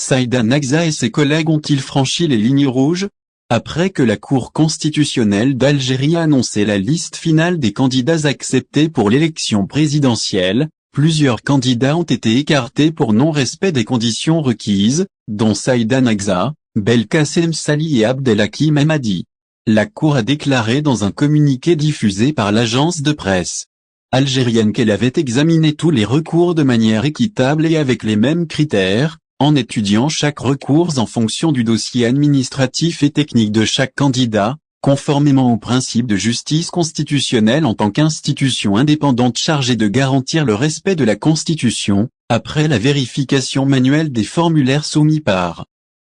Saïda Nagza et ses collègues ont-ils franchi les lignes rouges? Après que la Cour constitutionnelle d'Algérie a annoncé la liste finale des candidats acceptés pour l'élection présidentielle, plusieurs candidats ont été écartés pour non-respect des conditions requises, dont Saïda Nagza, Belkacem Sali et Abdelhakim Hamadi. La Cour a déclaré dans un communiqué diffusé par l'agence de presse algérienne qu'elle avait examiné tous les recours de manière équitable et avec les mêmes critères, en étudiant chaque recours en fonction du dossier administratif et technique de chaque candidat, conformément au principe de justice constitutionnelle en tant qu'institution indépendante chargée de garantir le respect de la Constitution, après la vérification manuelle des formulaires soumis par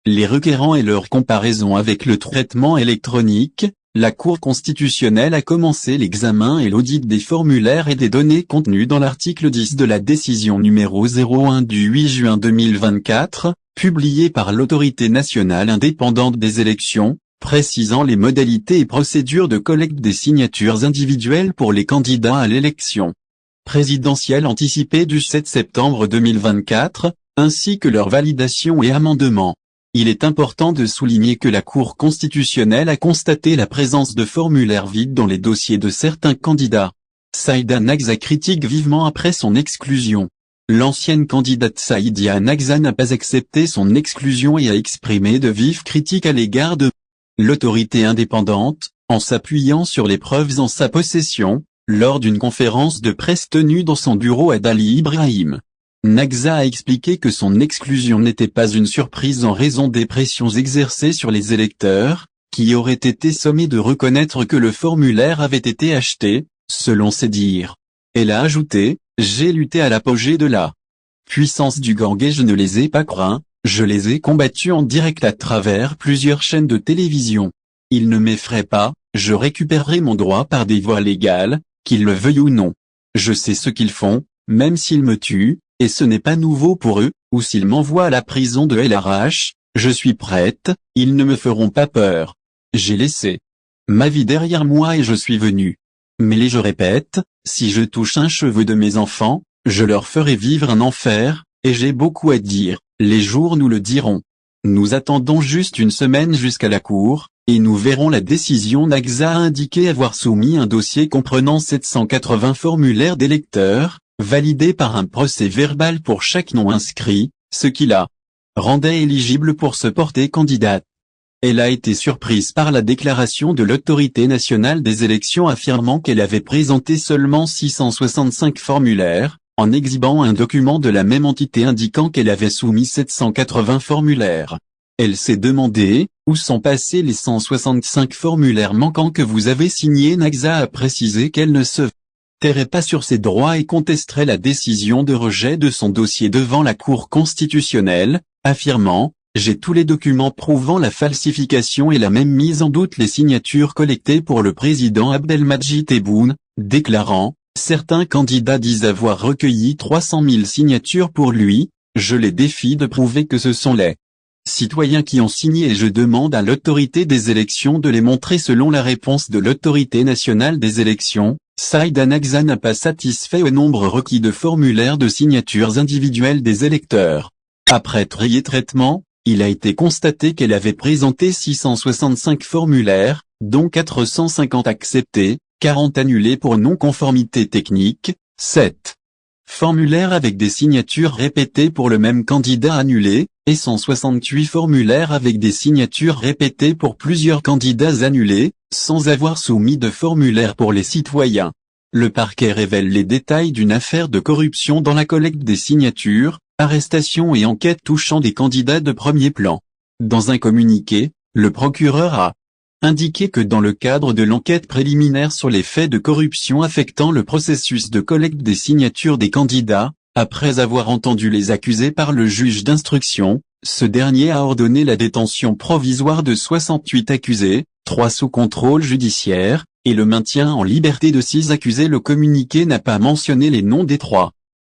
les requérants et leur comparaison avec le traitement électronique. La Cour constitutionnelle a commencé l'examen et l'audit des formulaires et des données contenues dans l'article 10 de la décision numéro 01 du 8 juin 2024, publiée par l'Autorité nationale indépendante des élections, précisant les modalités et procédures de collecte des signatures individuelles pour les candidats à l'élection présidentielle anticipée du 7 septembre 2024, ainsi que leur validation et amendement. Il est important de souligner que la Cour constitutionnelle a constaté la présence de formulaires vides dans les dossiers de certains candidats. Saïda Nagza critique vivement après son exclusion. L'ancienne candidate Saïda Nagza n'a pas accepté son exclusion et a exprimé de vives critiques à l'égard de l'autorité indépendante, en s'appuyant sur les preuves en sa possession, lors d'une conférence de presse tenue dans son bureau à Dali Ibrahim. Nagza a expliqué que son exclusion n'était pas une surprise en raison des pressions exercées sur les électeurs, qui auraient été sommés de reconnaître que le formulaire avait été acheté, selon ses dires. Elle a ajouté, « J'ai lutté à l'apogée de la puissance du gang et je ne les ai pas craints, je les ai combattus en direct à travers plusieurs chaînes de télévision. Ils ne m'effraient pas, je récupérerai mon droit par des voies légales, qu'ils le veuillent ou non. Je sais ce qu'ils font, même s'ils me tuent. Et ce n'est pas nouveau pour eux, ou s'ils m'envoient à la prison de LRH, je suis prête, ils ne me feront pas peur. J'ai laissé ma vie derrière moi et je suis venu. Mais je répète, si je touche un cheveu de mes enfants, je leur ferai vivre un enfer, et j'ai beaucoup à dire, les jours nous le diront. Nous attendons juste une semaine jusqu'à la Cour, et nous verrons la décision. Nagza a indiqué avoir soumis un dossier comprenant 780 formulaires d'électeurs, validé par un procès-verbal pour chaque nom inscrit, ce qui la rendait éligible pour se porter candidate. Elle a été surprise par la déclaration de l'Autorité nationale des élections affirmant qu'elle avait présenté seulement 665 formulaires, en exhibant un document de la même entité indiquant qu'elle avait soumis 780 formulaires. Elle s'est demandé, où sont passés les 165 formulaires manquants que vous avez signés. Nagza a précisé qu'elle ne se tairait pas sur ses droits et contesterait la décision de rejet de son dossier devant la Cour constitutionnelle, affirmant « J'ai tous les documents prouvant la falsification et la même mise en doute les signatures collectées pour le président Abdelmadjid Tebboune, déclarant « Certains candidats disent avoir recueilli 300 000 signatures pour lui, je les défie de prouver que ce sont les citoyens qui ont signé et je demande à l'autorité des élections de les montrer ». Selon la réponse de l'Autorité nationale des élections, Saïda Nagza n'a pas satisfait au nombre requis de formulaires de signatures individuelles des électeurs. Après traitement, il a été constaté qu'elle avait présenté 665 formulaires, dont 450 acceptés, 40 annulés pour non-conformité technique, 7 formulaires avec des signatures répétées pour le même candidat annulés, et 168 formulaires avec des signatures répétées pour plusieurs candidats annulés, sans avoir soumis de formulaire pour les citoyens. Le parquet révèle les détails d'une affaire de corruption dans la collecte des signatures, arrestation et enquête touchant des candidats de premier plan. Dans un communiqué, le procureur a indiqué que dans le cadre de l'enquête préliminaire sur les faits de corruption affectant le processus de collecte des signatures des candidats, après avoir entendu les accusés par le juge d'instruction, ce dernier a ordonné la détention provisoire de 68 accusés, 3 sous contrôle judiciaire, et le maintien en liberté de 6 accusés. Le communiqué n'a pas mentionné les noms des 3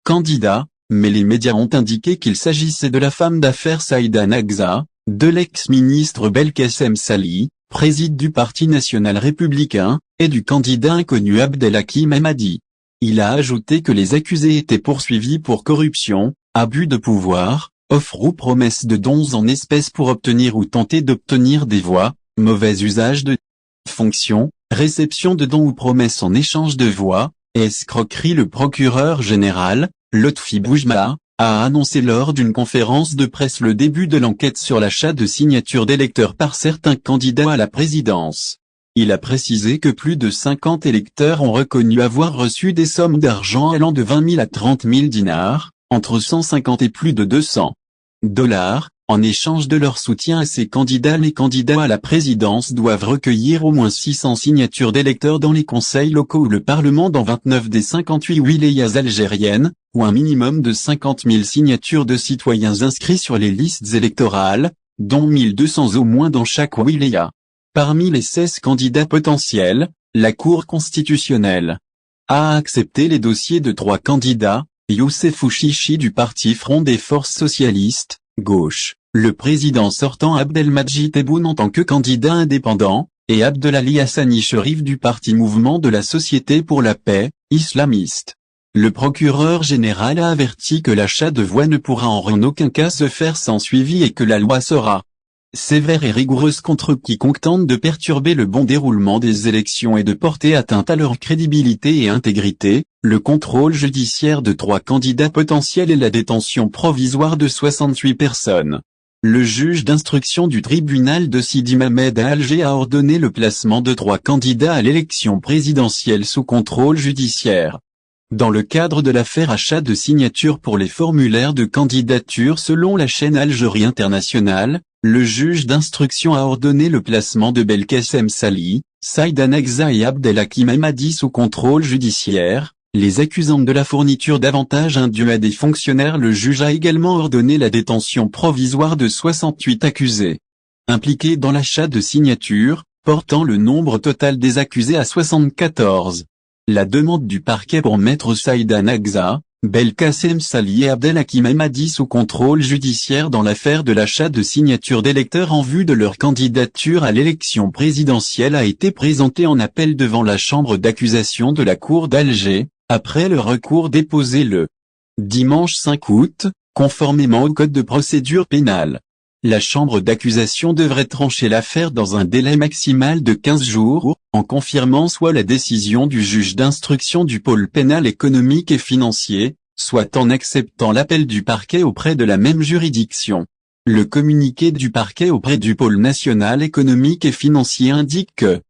candidats, mais les médias ont indiqué qu'il s'agissait de la femme d'affaires Saïda Nagza, de l'ex-ministre Belkacem Sali, président du Parti national républicain, et du candidat inconnu Abdelhakim Hamadi. Il a ajouté que les accusés étaient poursuivis pour corruption, abus de pouvoir, offre ou promesse de dons en espèces pour obtenir ou tenter d'obtenir des voix, mauvais usage de fonction, réception de dons ou promesses en échange de voix, et escroquerie. Le procureur général, Lotfi Boujma, a annoncé lors d'une conférence de presse le début de l'enquête sur l'achat de signatures d'électeurs par certains candidats à la présidence. Il a précisé que plus de 50 électeurs ont reconnu avoir reçu des sommes d'argent allant de 20 000 à 30 000 dinars, entre 150 et plus de 200 $, en échange de leur soutien à ces candidats. Les candidats à la présidence doivent recueillir au moins 600 signatures d'électeurs dans les conseils locaux ou le Parlement dans 29 des 58 wilayas algériennes, ou un minimum de 50 000 signatures de citoyens inscrits sur les listes électorales, dont 1200 au moins dans chaque wilaya. Parmi les 16 candidats potentiels, la Cour constitutionnelle a accepté les dossiers de 3 candidats, Youssefou Chichi du parti Front des Forces Socialistes, Gauche, le président sortant Abdelmadjid Tebboune en tant que candidat indépendant, et Abdelali Hassani Cherif du parti Mouvement de la Société pour la Paix, islamiste. Le procureur général a averti que l'achat de voix ne pourra en aucun cas se faire sans suivi et que la loi sera sévère et rigoureuse contre quiconque tente de perturber le bon déroulement des élections et de porter atteinte à leur crédibilité et intégrité. Le contrôle judiciaire de 3 candidats potentiels et la détention provisoire de 68 personnes. Le juge d'instruction du tribunal de Sidi Mamed à Alger a ordonné le placement de 3 candidats à l'élection présidentielle sous contrôle judiciaire. Dans le cadre de l'affaire achat de signatures pour les formulaires de candidature selon la chaîne Algérie Internationale, le juge d'instruction a ordonné le placement de Belkacem Sali, Saïd Anagza et Abdelhakim Hamadi sous contrôle judiciaire, les accusant de la fourniture d'avantages indus à des fonctionnaires. Le juge a également ordonné la détention provisoire de 68 accusés impliqués dans l'achat de signatures, portant le nombre total des accusés à 74. La demande du parquet pour mettre Saïd Anagza, Belkacem Sali et Abdelhakim Hamadi sous contrôle judiciaire dans l'affaire de l'achat de signatures d'électeurs en vue de leur candidature à l'élection présidentielle a été présentée en appel devant la chambre d'accusation de la Cour d'Alger, après le recours déposé le dimanche 5 août, conformément au Code de procédure pénale. La chambre d'accusation devrait trancher l'affaire dans un délai maximal de 15 jours, en confirmant soit la décision du juge d'instruction du pôle pénal économique et financier, soit en acceptant l'appel du parquet auprès de la même juridiction. Le communiqué du parquet auprès du pôle national économique et financier indique que,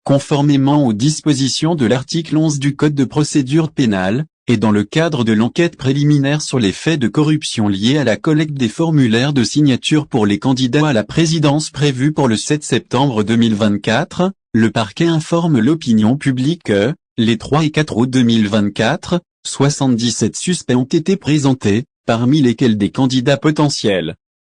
conformément aux dispositions de l'article 11 du Code de procédure pénale, et dans le cadre de l'enquête préliminaire sur les faits de corruption liés à la collecte des formulaires de signature pour les candidats à la présidence prévue pour le 7 septembre 2024, le parquet informe l'opinion publique que, les 3 et 4 août 2024, 77 suspects ont été présentés, parmi lesquels des candidats potentiels.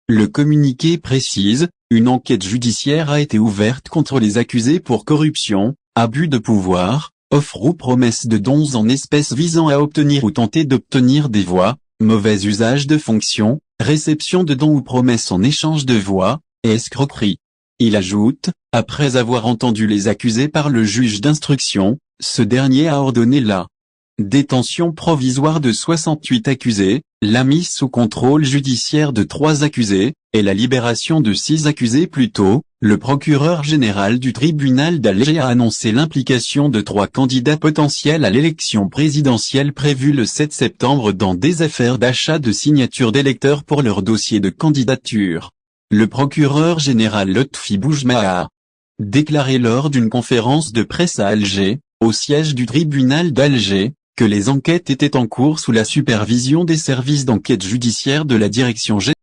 Le communiqué précise, une enquête judiciaire a été ouverte contre les accusés pour corruption, abus de pouvoir, offre ou promesse de dons en espèces visant à obtenir ou tenter d'obtenir des voix, mauvais usage de fonction, réception de dons ou promesses en échange de voix, et escroquerie. Il ajoute, après avoir entendu les accusés par le juge d'instruction, ce dernier a ordonné la détention provisoire de 68 accusés, la mise sous contrôle judiciaire de 3 accusés, et la libération de 6 accusés plus tôt. Le procureur général du tribunal d'Alger a annoncé l'implication de 3 candidats potentiels à l'élection présidentielle prévue le 7 septembre dans des affaires d'achat de signatures d'électeurs pour leur dossier de candidature. Le procureur général Lotfi Boujma a déclaré lors d'une conférence de presse à Alger, au siège du tribunal d'Alger, que les enquêtes étaient en cours sous la supervision des services d'enquête judiciaire de la direction générale